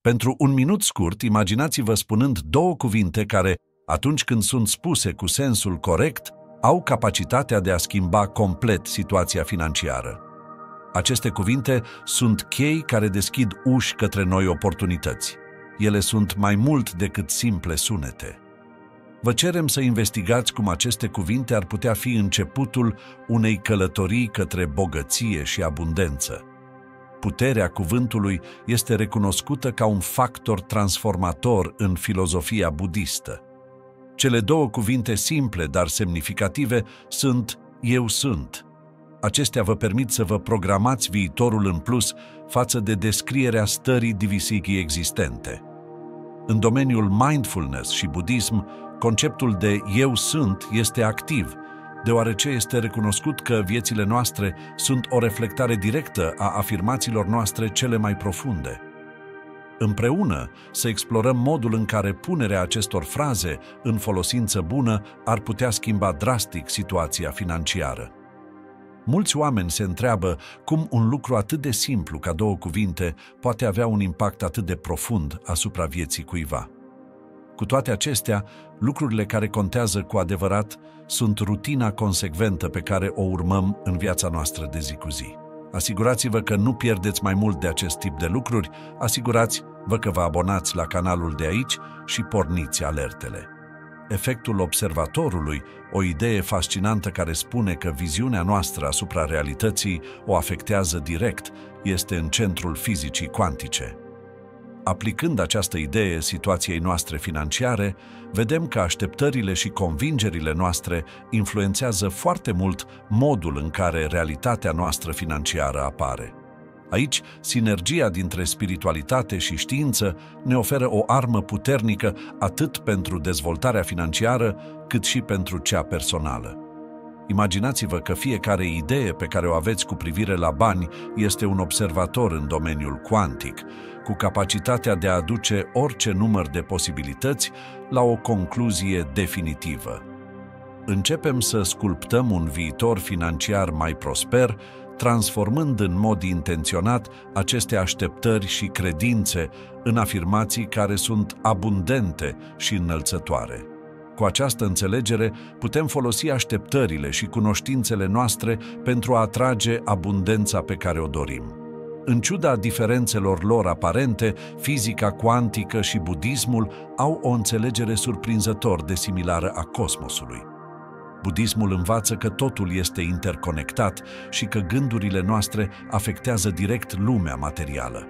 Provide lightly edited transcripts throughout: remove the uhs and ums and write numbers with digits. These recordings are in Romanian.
Pentru un minut scurt, imaginați-vă spunând două cuvinte care, atunci când sunt spuse cu sensul corect, au capacitatea de a schimba complet situația financiară. Aceste cuvinte sunt chei care deschid uși către noi oportunități. Ele sunt mai mult decât simple sunete. Vă cerem să investigați cum aceste cuvinte ar putea fi începutul unei călătorii către bogăție și abundență. Puterea cuvântului este recunoscută ca un factor transformator în filozofia budistă. Cele două cuvinte simple, dar semnificative, sunt Eu sunt. Acestea vă permit să vă programați viitorul în plus față de descrierea stării divisivii existente. În domeniul mindfulness și budism, conceptul de Eu sunt este activ, deoarece este recunoscut că viețile noastre sunt o reflectare directă a afirmațiilor noastre cele mai profunde. Împreună să explorăm modul în care punerea acestor fraze în folosință bună ar putea schimba drastic situația financiară. Mulți oameni se întreabă cum un lucru atât de simplu ca două cuvinte poate avea un impact atât de profund asupra vieții cuiva. Cu toate acestea, lucrurile care contează cu adevărat sunt rutina consecventă pe care o urmăm în viața noastră de zi cu zi. Asigurați-vă că nu pierdeți mai mult de acest tip de lucruri, asigurați-vă că vă abonați la canalul de aici și porniți alertele. Efectul observatorului, o idee fascinantă care spune că viziunea noastră asupra realității o afectează direct, este în centrul fizicii cuantice. Aplicând această idee situației noastre financiare, vedem că așteptările și convingerile noastre influențează foarte mult modul în care realitatea noastră financiară apare. Aici, sinergia dintre spiritualitate și știință ne oferă o armă puternică atât pentru dezvoltarea financiară, cât și pentru cea personală. Imaginați-vă că fiecare idee pe care o aveți cu privire la bani este un observator în domeniul cuantic, cu capacitatea de a aduce orice număr de posibilități la o concluzie definitivă. Începem să sculptăm un viitor financiar mai prosper, transformând în mod intenționat aceste așteptări și credințe în afirmații care sunt abundente și înălțătoare. Cu această înțelegere, putem folosi așteptările și cunoștințele noastre pentru a atrage abundența pe care o dorim. În ciuda diferențelor lor aparente, fizica cuantică și budismul au o înțelegere surprinzător de similară a cosmosului. Budismul învață că totul este interconectat și că gândurile noastre afectează direct lumea materială.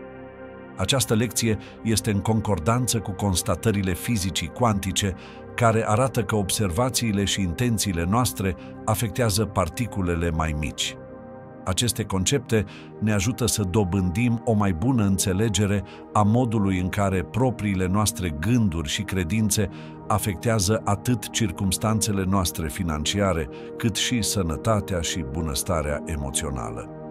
Această lecție este în concordanță cu constatările fizicii cuantice, care arată că observațiile și intențiile noastre afectează particulele mai mici. Aceste concepte ne ajută să dobândim o mai bună înțelegere a modului în care propriile noastre gânduri și credințe afectează atât circumstanțele noastre financiare, cât și sănătatea și bunăstarea emoțională.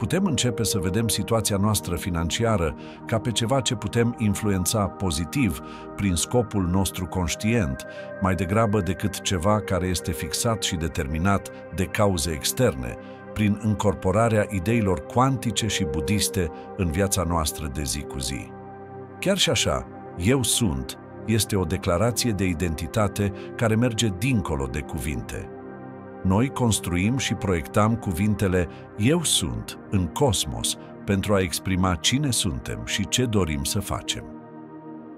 Putem începe să vedem situația noastră financiară ca pe ceva ce putem influența pozitiv prin scopul nostru conștient, mai degrabă decât ceva care este fixat și determinat de cauze externe, prin incorporarea ideilor cuantice și budiste în viața noastră de zi cu zi. Chiar și așa, Eu sunt este o declarație de identitate care merge dincolo de cuvinte. Noi construim și proiectăm cuvintele Eu sunt în cosmos pentru a exprima cine suntem și ce dorim să facem.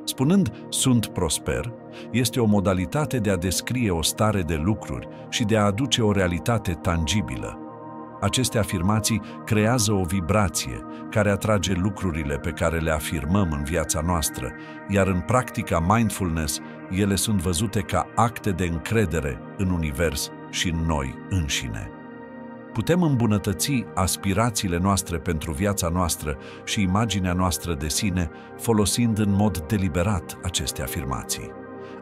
Spunând sunt prosper, este o modalitate de a descrie o stare de lucruri și de a aduce o realitate tangibilă. Aceste afirmații creează o vibrație care atrage lucrurile pe care le afirmăm în viața noastră, iar în practica mindfulness, ele sunt văzute ca acte de încredere în univers și în noi înșine. Putem îmbunătăți aspirațiile noastre pentru viața noastră și imaginea noastră de sine folosind în mod deliberat aceste afirmații.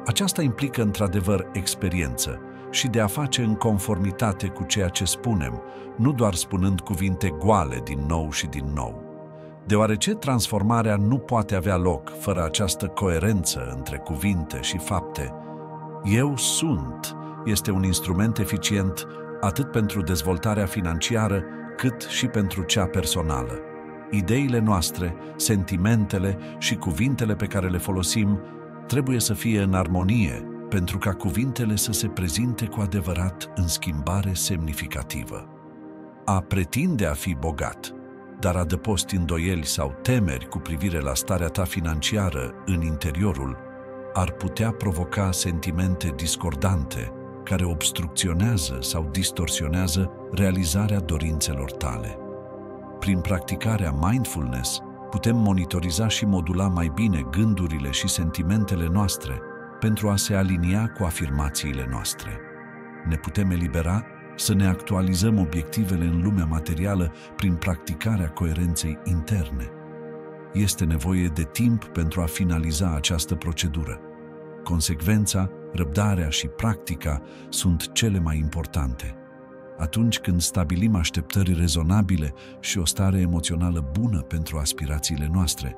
Aceasta implică într-adevăr experiență și de a face în conformitate cu ceea ce spunem, nu doar spunând cuvinte goale din nou și din nou. Deoarece transformarea nu poate avea loc fără această coerență între cuvinte și fapte, Eu sunt este un instrument eficient atât pentru dezvoltarea financiară, cât și pentru cea personală. Ideile noastre, sentimentele și cuvintele pe care le folosim trebuie să fie în armonie pentru ca cuvintele să se prezinte cu adevărat în schimbare semnificativă. A pretinde a fi bogat, dar adăposti îndoieli sau temeri cu privire la starea ta financiară în interiorul, ar putea provoca sentimente discordante care obstrucționează sau distorsionează realizarea dorințelor tale. Prin practicarea mindfulness, putem monitoriza și modula mai bine gândurile și sentimentele noastre pentru a se alinia cu afirmațiile noastre. Ne putem elibera să ne actualizăm obiectivele în lumea materială prin practicarea coerenței interne. Este nevoie de timp pentru a finaliza această procedură. Consecvența, răbdarea și practica sunt cele mai importante. Atunci când stabilim așteptări rezonabile și o stare emoțională bună pentru aspirațiile noastre,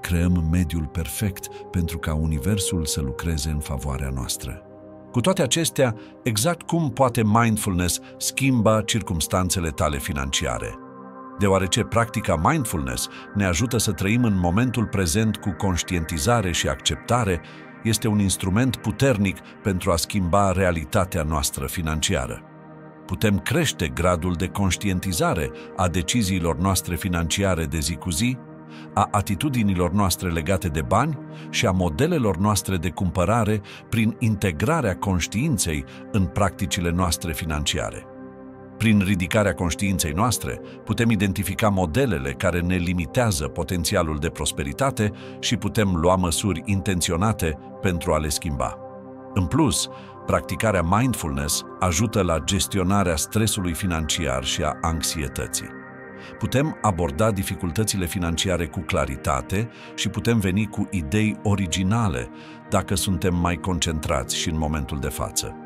creăm mediul perfect pentru ca universul să lucreze în favoarea noastră. Cu toate acestea, exact cum poate mindfulness schimba circumstanțele tale financiare? Deoarece practica mindfulness ne ajută să trăim în momentul prezent cu conștientizare și acceptare, este un instrument puternic pentru a schimba realitatea noastră financiară. Putem crește gradul de conștientizare a deciziilor noastre financiare de zi cu zi, a atitudinilor noastre legate de bani și a modelelor noastre de cumpărare prin integrarea conștiinței în practicile noastre financiare. Prin ridicarea conștiinței noastre, putem identifica modelele care ne limitează potențialul de prosperitate și putem lua măsuri intenționate pentru a le schimba. În plus, practicarea mindfulness ajută la gestionarea stresului financiar și a anxietății. Putem aborda dificultățile financiare cu claritate și putem veni cu idei originale dacă suntem mai concentrați și în momentul de față.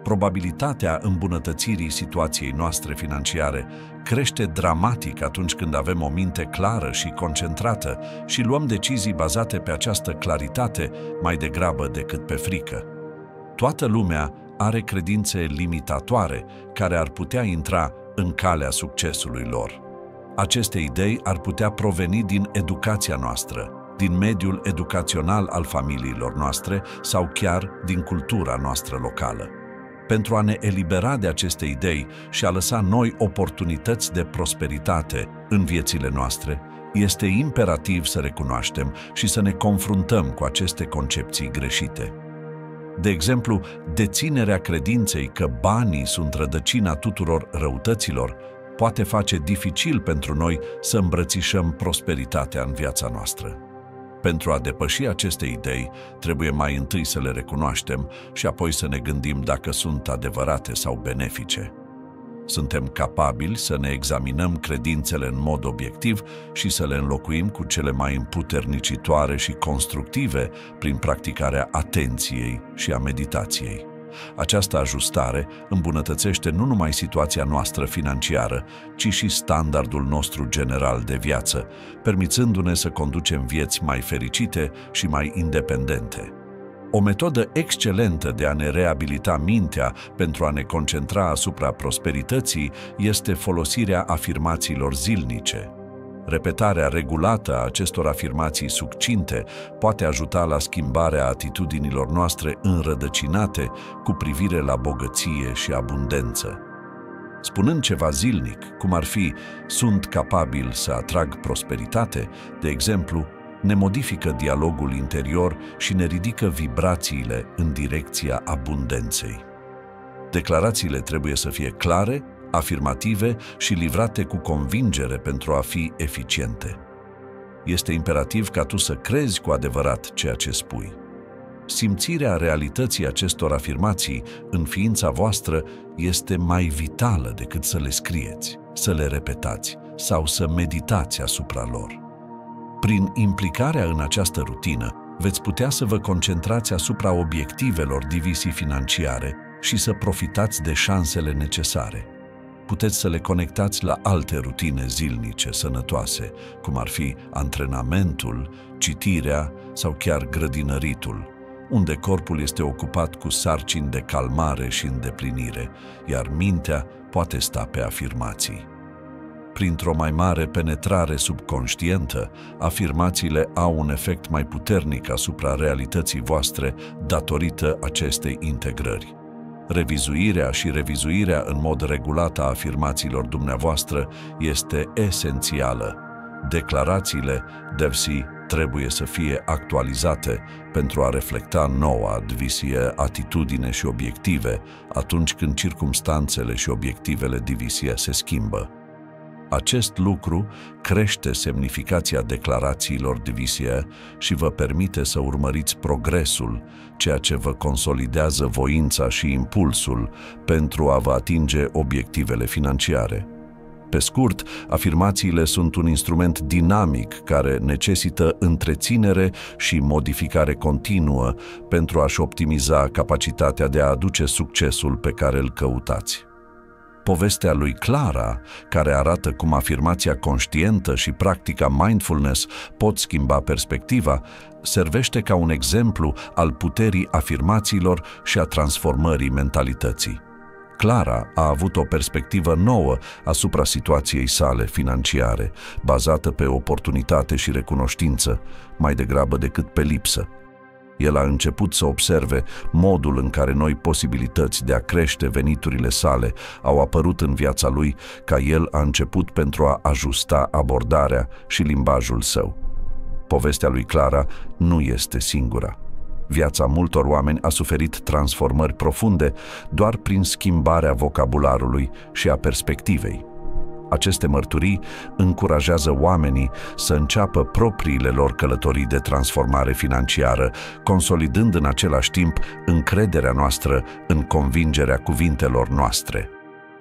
Probabilitatea îmbunătățirii situației noastre financiare crește dramatic atunci când avem o minte clară și concentrată și luăm decizii bazate pe această claritate mai degrabă decât pe frică. Toată lumea are credințe limitatoare care ar putea intra în calea succesului lor. Aceste idei ar putea proveni din educația noastră, din mediul educațional al familiilor noastre sau chiar din cultura noastră locală. Pentru a ne elibera de aceste idei și a lăsa noi oportunități de prosperitate în viețile noastre, este imperativ să recunoaștem și să ne confruntăm cu aceste concepții greșite. De exemplu, deținerea credinței că banii sunt rădăcina tuturor răutăților poate face dificil pentru noi să îmbrățișăm prosperitatea în viața noastră. Pentru a depăși aceste idei, trebuie mai întâi să le recunoaștem și apoi să ne gândim dacă sunt adevărate sau benefice. Suntem capabili să ne examinăm credințele în mod obiectiv și să le înlocuim cu cele mai împuternicitoare și constructive prin practicarea atenției și a meditației. Această ajustare îmbunătățește nu numai situația noastră financiară, ci și standardul nostru general de viață, permițându-ne să conducem vieți mai fericite și mai independente. O metodă excelentă de a ne reabilita mintea pentru a ne concentra asupra prosperității este folosirea afirmațiilor zilnice. Repetarea regulată a acestor afirmații succinte poate ajuta la schimbarea atitudinilor noastre înrădăcinate cu privire la bogăție și abundență. Spunând ceva zilnic, cum ar fi "sunt capabil să atrag prosperitate", de exemplu, ne modifică dialogul interior și ne ridică vibrațiile în direcția abundenței. Declarațiile trebuie să fie clare, afirmative și livrate cu convingere pentru a fi eficiente. Este imperativ ca tu să crezi cu adevărat ceea ce spui. Simțirea realității acestor afirmații în ființa voastră este mai vitală decât să le scrieți, să le repetați sau să meditați asupra lor. Prin implicarea în această rutină, veți putea să vă concentrați asupra obiectivelor divisii financiare și să profitați de șansele necesare. Puteți să le conectați la alte rutine zilnice sănătoase, cum ar fi antrenamentul, citirea sau chiar grădinăritul, unde corpul este ocupat cu sarcini de calmare și îndeplinire, iar mintea poate sta pe afirmații. Printr-o mai mare penetrare subconștientă, afirmațiile au un efect mai puternic asupra realității voastre datorită acestei integrări. Revizuirea și revizuirea în mod regulat a afirmațiilor dumneavoastră este esențială. Declarațiile DVC trebuie să fie actualizate pentru a reflecta noua DVC atitudine și obiective atunci când circumstanțele și obiectivele DVC se schimbă. Acest lucru crește semnificația declarațiilor DVC și vă permite să urmăriți progresul, ceea ce vă consolidează voința și impulsul pentru a vă atinge obiectivele financiare. Pe scurt, afirmațiile sunt un instrument dinamic care necesită întreținere și modificare continuă pentru a-și optimiza capacitatea de a aduce succesul pe care îl căutați. Povestea lui Clara, care arată cum afirmația conștientă și practica mindfulness pot schimba perspectiva, servește ca un exemplu al puterii afirmațiilor și a transformării mentalității. Clara a avut o perspectivă nouă asupra situației sale financiare, bazată pe oportunitate și recunoștință, mai degrabă decât pe lipsă. El a început să observe modul în care noi posibilități de a crește veniturile sale au apărut în viața lui, ca el a început pentru a ajusta abordarea și limbajul său. Povestea lui Clara nu este singura. Viața multor oameni a suferit transformări profunde doar prin schimbarea vocabularului și a perspectivei. Aceste mărturii încurajează oamenii să înceapă propriile lor călătorii de transformare financiară, consolidând în același timp încrederea noastră în convingerea cuvintelor noastre.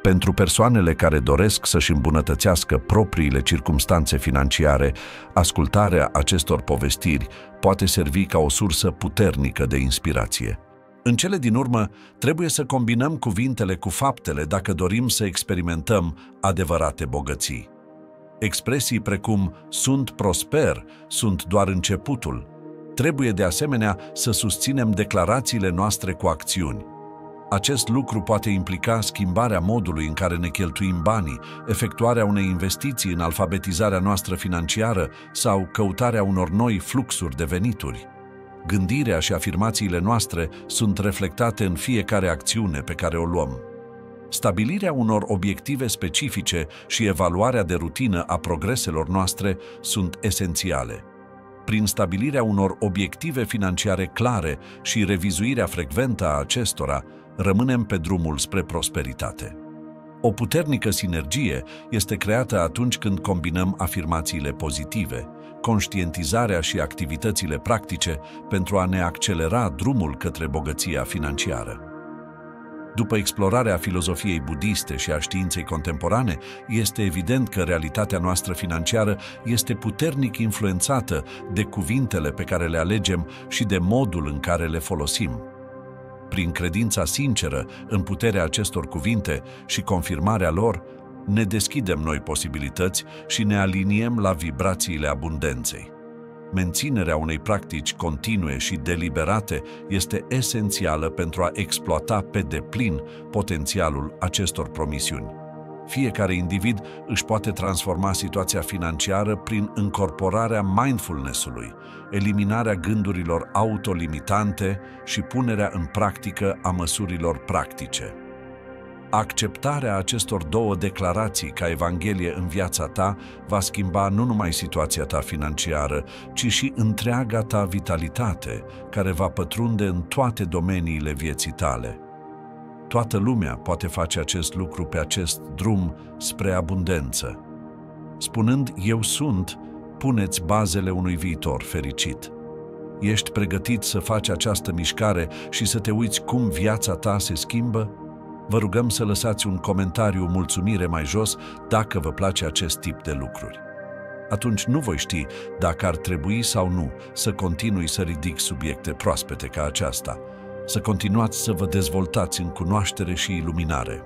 Pentru persoanele care doresc să-și îmbunătățească propriile circumstanțe financiare, ascultarea acestor povestiri poate servi ca o sursă puternică de inspirație. În cele din urmă, trebuie să combinăm cuvintele cu faptele dacă dorim să experimentăm adevărate bogății. Expresii precum "sunt prosper" sunt doar începutul. Trebuie de asemenea să susținem declarațiile noastre cu acțiuni. Acest lucru poate implica schimbarea modului în care ne cheltuim banii, efectuarea unei investiții în alfabetizarea noastră financiară sau căutarea unor noi fluxuri de venituri. Gândirea și afirmațiile noastre sunt reflectate în fiecare acțiune pe care o luăm. Stabilirea unor obiective specifice și evaluarea de rutină a progreselor noastre sunt esențiale. Prin stabilirea unor obiective financiare clare și revizuirea frecventă a acestora, rămânem pe drumul spre prosperitate. O puternică sinergie este creată atunci când combinăm afirmațiile pozitive, conștientizarea și activitățile practice pentru a ne accelera drumul către bogăția financiară. După explorarea filozofiei budiste și a științei contemporane, este evident că realitatea noastră financiară este puternic influențată de cuvintele pe care le alegem și de modul în care le folosim. Prin credința sinceră în puterea acestor cuvinte și confirmarea lor, ne deschidem noi posibilități și ne aliniem la vibrațiile abundenței. Menținerea unei practici continue și deliberate este esențială pentru a exploata pe deplin potențialul acestor promisiuni. Fiecare individ își poate transforma situația financiară prin încorporarea mindfulness-ului, eliminarea gândurilor autolimitante și punerea în practică a măsurilor practice. Acceptarea acestor două declarații ca Evanghelie în viața ta va schimba nu numai situația ta financiară, ci și întreaga ta vitalitate, care va pătrunde în toate domeniile vieții tale. Toată lumea poate face acest lucru pe acest drum spre abundență. Spunând "eu sunt", puneți bazele unui viitor fericit. Ești pregătit să faci această mișcare și să te uiți cum viața ta se schimbă? Vă rugăm să lăsați un comentariu mulțumire mai jos dacă vă place acest tip de lucruri. Atunci nu voi ști dacă ar trebui sau nu să continui să ridic subiecte proaspete ca aceasta, să continuați să vă dezvoltați în cunoaștere și iluminare.